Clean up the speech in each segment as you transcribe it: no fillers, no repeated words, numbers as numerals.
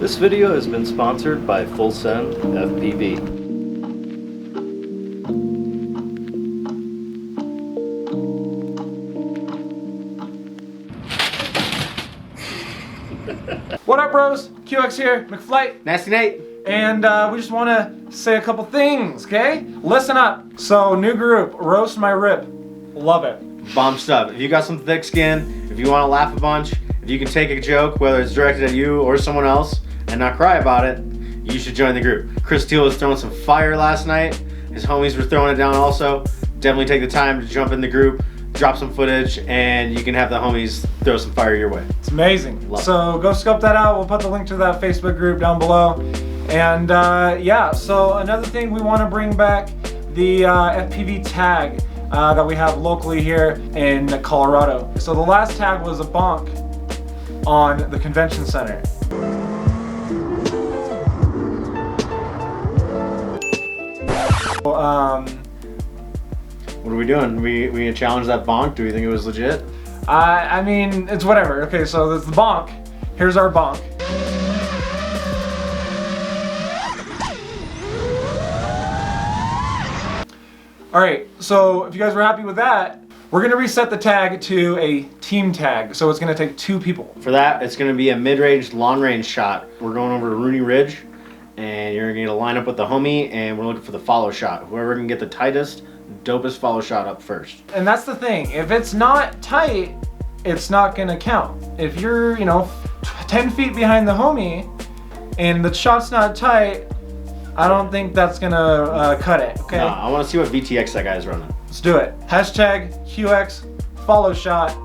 This video has been sponsored by Full Send FPV. What up, bros? QX here, McFlight. Nasty Nate. And we just want to say a couple things, okay? Listen up. So, new group, Roast My Rib. Love it. Bomb stuff. If you got some thick skin, if you want to laugh a bunch, if you can take a joke, whether it's directed at you or someone else, and not cry about it, you should join the group. Chris Steele was throwing some fire last night. His homies were throwing it down also. Definitely take the time to jump in the group, drop some footage, and you can have the homies throw some fire your way. It's amazing. Love so go scope that out. We'll put the link to that Facebook group down below. And yeah, so another thing, we want to bring back the FPV tag that we have locally here in Colorado. So the last tag was a bonk on the convention center. What are we doing? We gonna challenge that bonk? Do we think it was legit? I mean, it's whatever. Okay, so there's the bonk. Here's our bonk. All right, so if you guys were happy with that, we're gonna reset the tag to a team tag. So it's gonna take 2 people. For that, it's gonna be a mid-range, long-range shot. We're going over to Rooney Ridge, and you're gonna line up with the homie, and we're looking for the follow shot. Whoever can get the tightest, dopest follow shot up first. And that's the thing. If it's not tight, it's not gonna count. If you're, 10 feet behind the homie, and the shot's not tight, I don't think that's gonna cut it, okay? No, I wanna see what VTX that guy's running. Let's do it. Hashtag QX follow shot,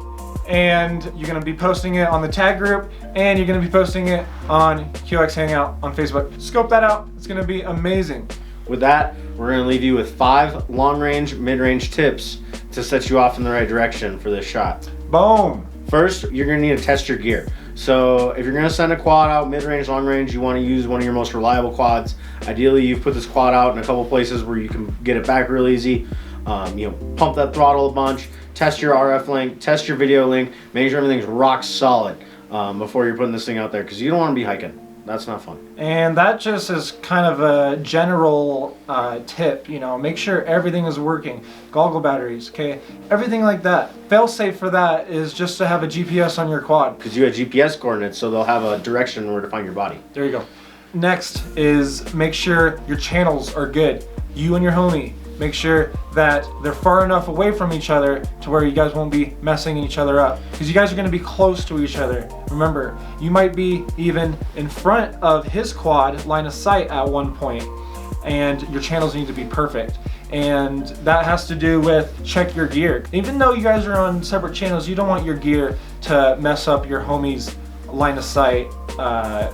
and you're gonna be posting it on the tag group, and you're gonna be posting it on QX Hangout on Facebook. Scope that out. It's gonna be amazing. With that, we're gonna leave you with 5 long-range, mid-range tips to set you off in the right direction for this shot. Boom. First, you're gonna need to test your gear. So if you're gonna send a quad out mid-range, long-range, you wanna use one of your most reliable quads. Ideally, you've put this quad out in a couple places where you can get it back real easy. Pump that throttle a bunch, test your RF link, test your video link, make sure everything's rock solid before you're putting this thing out there, because you don't wanna be hiking. That's not fun. And that just is kind of a general tip, make sure everything is working. Goggle batteries, okay? Everything like that. Fail-safe for that is just to have a GPS on your quad. Because you have GPS coordinates, so they'll have a direction where to find your body. There you go. Next is make sure your channels are good. You and your homie, make sure that they're far enough away from each other to where you guys won't be messing each other up. Because you guys are gonna be close to each other. Remember, you might be even in front of his quad line of sight at one point, and your channels need to be perfect. And that has to do with check your gear. Even though you guys are on separate channels, you don't want your gear to mess up your homie's line of sight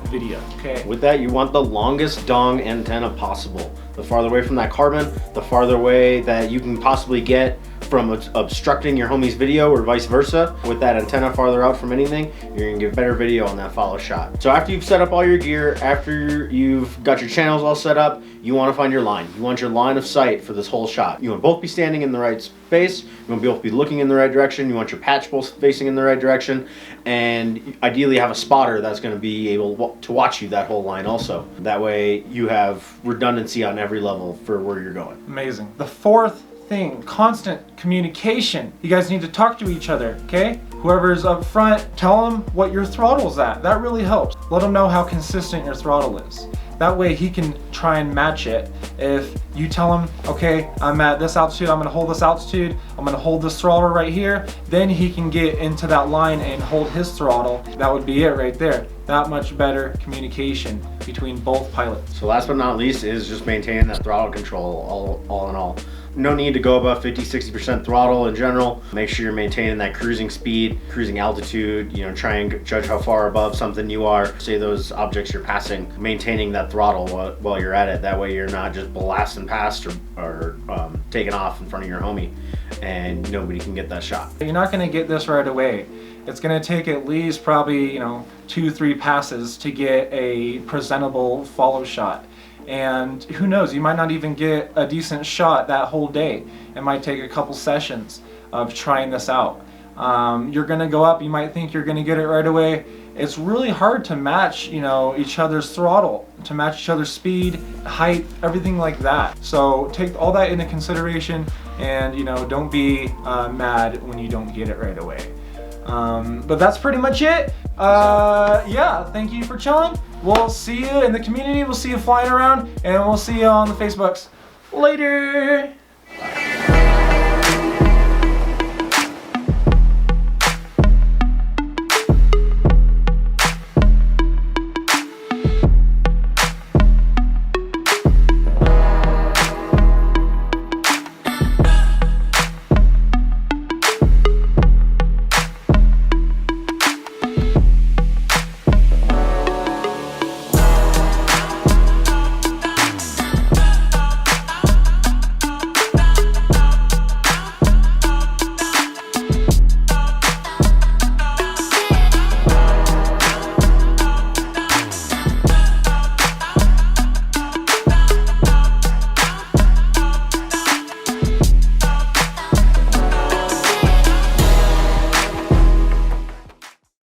video, okay? With that, you want the longest dong antenna possible. The farther away from that carbon, the farther away that you can possibly get from obstructing your homie's video, or vice versa. With that antenna farther out from anything, you're gonna get better video on that follow shot. So after you've set up all your gear, after you've got your channels all set up, you wanna find your line. You want your line of sight for this whole shot. You want both be standing in the right space, you want both be looking in the right direction, you want your patch both facing in the right direction, and ideally have a spotter that's gonna be able to watch you that whole line also. That way you have redundancy on every level for where you're going. Amazing. The fourth thing, constant communication. You guys need to talk to each other, okay? Whoever's up front, tell him what your throttle's at. That really helps. Let him know how consistent your throttle is. That way he can try and match it. If you tell him, okay, I'm at this altitude, I'm gonna hold this altitude, I'm gonna hold this throttle right here, then he can get into that line and hold his throttle. That would be it right there. That much better communication between both pilots. So last but not least is just maintaining that throttle control all in all. No need to go above 50-60% throttle in general. Make sure you're maintaining that cruising speed, cruising altitude, try and judge how far above something you are. Say those objects you're passing, maintaining that throttle while you're at it. That way you're not just blasting past or taking off in front of your homie and nobody can get that shot. You're not gonna get this right away. It's gonna take at least probably, 2-3 passes to get a presentable follow shot. And who knows, you might not even get a decent shot that whole day. It might take a couple sessions of trying this out. You're gonna go up, you might think you're gonna get it right away. It's really hard to match, you know, each other's throttle, to match each other's speed, height, everything like that. So take all that into consideration, and you know, don't be mad when you don't get it right away. But that's pretty much it. Yeah, thank you for chilling. We'll see you in the community, we'll see you flying around, and we'll see you on the Facebooks. Later!